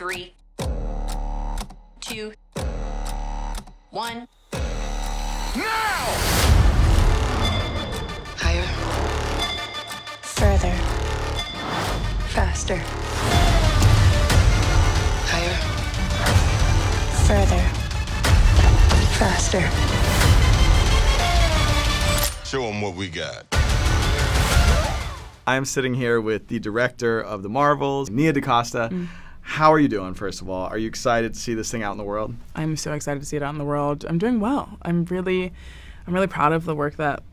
3, 2, 1. Now! Higher. Further. Faster. Higher. Further. Faster. Show them what we got. I'm sitting here with the director of The Marvels, Nia DaCosta. How are you doing, first of all? Are you excited to see this thing out in the world? I'm so excited to see it out in the world. I'm doing well. I'm really proud of the work that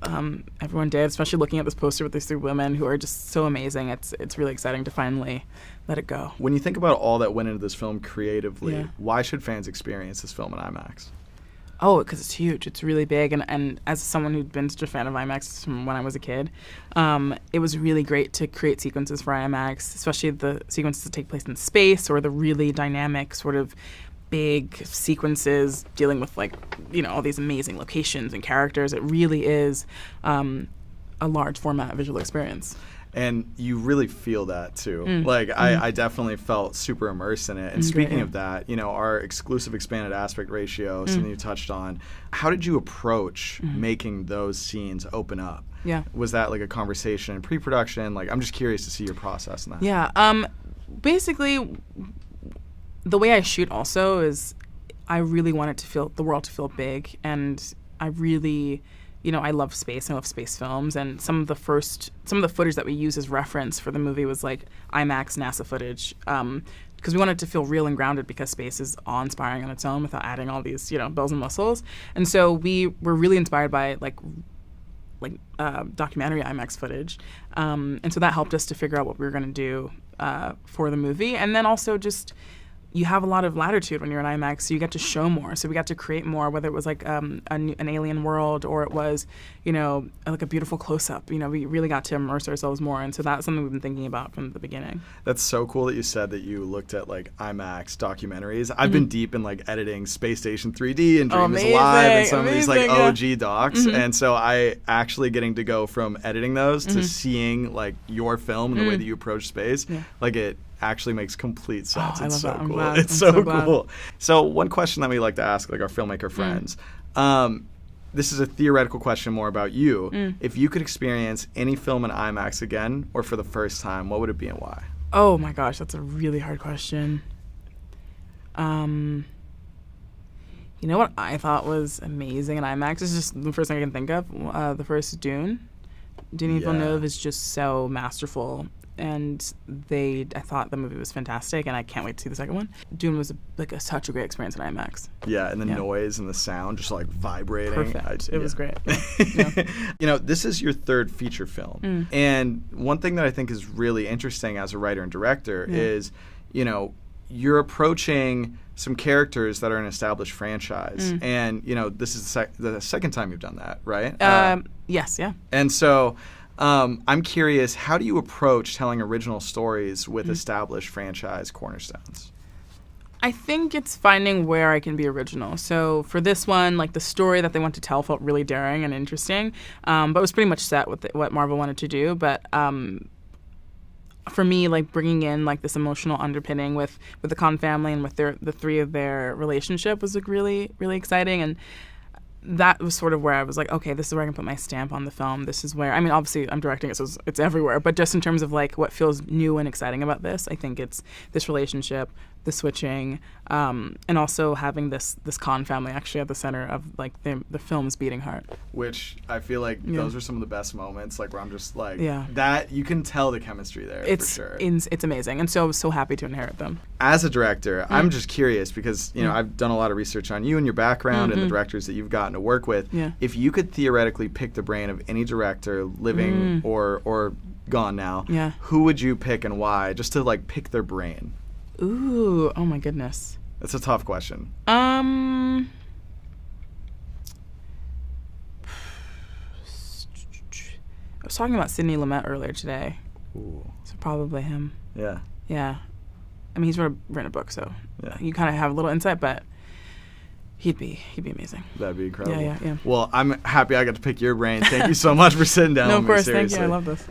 everyone did, especially looking at this poster with these three women who are just so amazing. It's really exciting to finally let it go. When you think about all that went into this film creatively, Yeah. why should fans experience this film in IMAX? Oh, because it's huge. It's really big. And as someone who'd been such a fan of IMAX from when I was a kid, it was really great to create sequences for IMAX, especially the sequences that take place in space or the really dynamic sort of big sequences dealing with, like, you know, all these amazing locations and characters. It really is a large format visual experience. And you really feel that, too. I definitely felt super immersed in it. And speaking of that, you know, our exclusive expanded aspect ratio, something you touched on, how did you approach making those scenes open up? Yeah. Was that like a conversation in pre-production? Like, I'm just curious to see your process in that. Yeah. Basically, the way I shoot also is I really want it to feel, the world to feel big. And I really, you know, I love space. I love space films, and some of the footage that we use as reference for the movie was like IMAX NASA footage, because we wanted it to feel real and grounded, because space is awe-inspiring on its own without adding all these, you know, bells and whistles. And so we were really inspired by like documentary IMAX footage, and so that helped us to figure out what we were going to do for the movie. And then also just, you have a lot of latitude when you're in IMAX, so you get to show more. So we got to create more, whether it was like an alien world or it was, you know, like a beautiful close-up. You know, we really got to immerse ourselves more, and so that's something we've been thinking about from the beginning. That's so cool that you said that you looked at like IMAX documentaries. I've been deep in like editing Space Station 3D and Dream is Alive and some of these like OG docs, and so I actually getting to go from editing those to seeing like your film and the way that you approach space, like it actually makes complete sense. I It's love so that. I'm cool. glad. It's I'm so so glad. cool. So one question that we like to ask like our filmmaker friends, this is a theoretical question more about you. If you could experience any film in IMAX again or for the first time, what would it be and why? Oh my gosh, that's a really hard question. You know what I thought was amazing in IMAX? This is just the first thing I can think of. The first Dune. Denis Villeneuve is just so masterful. And I thought the movie was fantastic, and I can't wait to see the second one. Dune was such a great experience in IMAX. Yeah, and the noise and the sound just like vibrating. Perfect. It was great. You know, this is your third feature film. And one thing that I think is really interesting as a writer and director is, you know, you're approaching some characters that are an established franchise. And, you know, this is the second time you've done that, right? Yes, yeah. And so I'm curious, how do you approach telling original stories with established franchise cornerstones? I think it's finding where I can be original. So for this one, like the story that they want to tell felt really daring and interesting, but it was pretty much set with what Marvel wanted to do. But for me, like bringing in like this emotional underpinning with the Khan family and with the three of their relationship was like really, really exciting. And that was sort of where I was like, okay, this is where I can put my stamp on the film. This is where, I mean, obviously I'm directing it, so it's everywhere. But just in terms of like what feels new and exciting about this, I think it's this relationship, the switching, and also having this Khan family actually at the center of like the film's beating heart. Which I feel like those are some of the best moments, like where I'm just like, Yeah. that you can tell the chemistry there for sure. It's amazing, and so I was so happy to inherit them. As a director, I'm just curious because, you know, I've done a lot of research on you and your background and the directors that you've gotten to work with. Yeah. If you could theoretically pick the brain of any director living or gone now, who would you pick and why? Just to like pick their brain. Ooh, oh my goodness. That's a tough question. I was talking about Sidney Lumet earlier today. Ooh. So probably him. Yeah. Yeah. I mean, he's written a book, so Yeah. you kind of have a little insight, but he'd be amazing. That'd be incredible. Yeah. Well, I'm happy I got to pick your brain. Thank you so much for sitting down No, with of me, course. Thank seriously. you. I love this.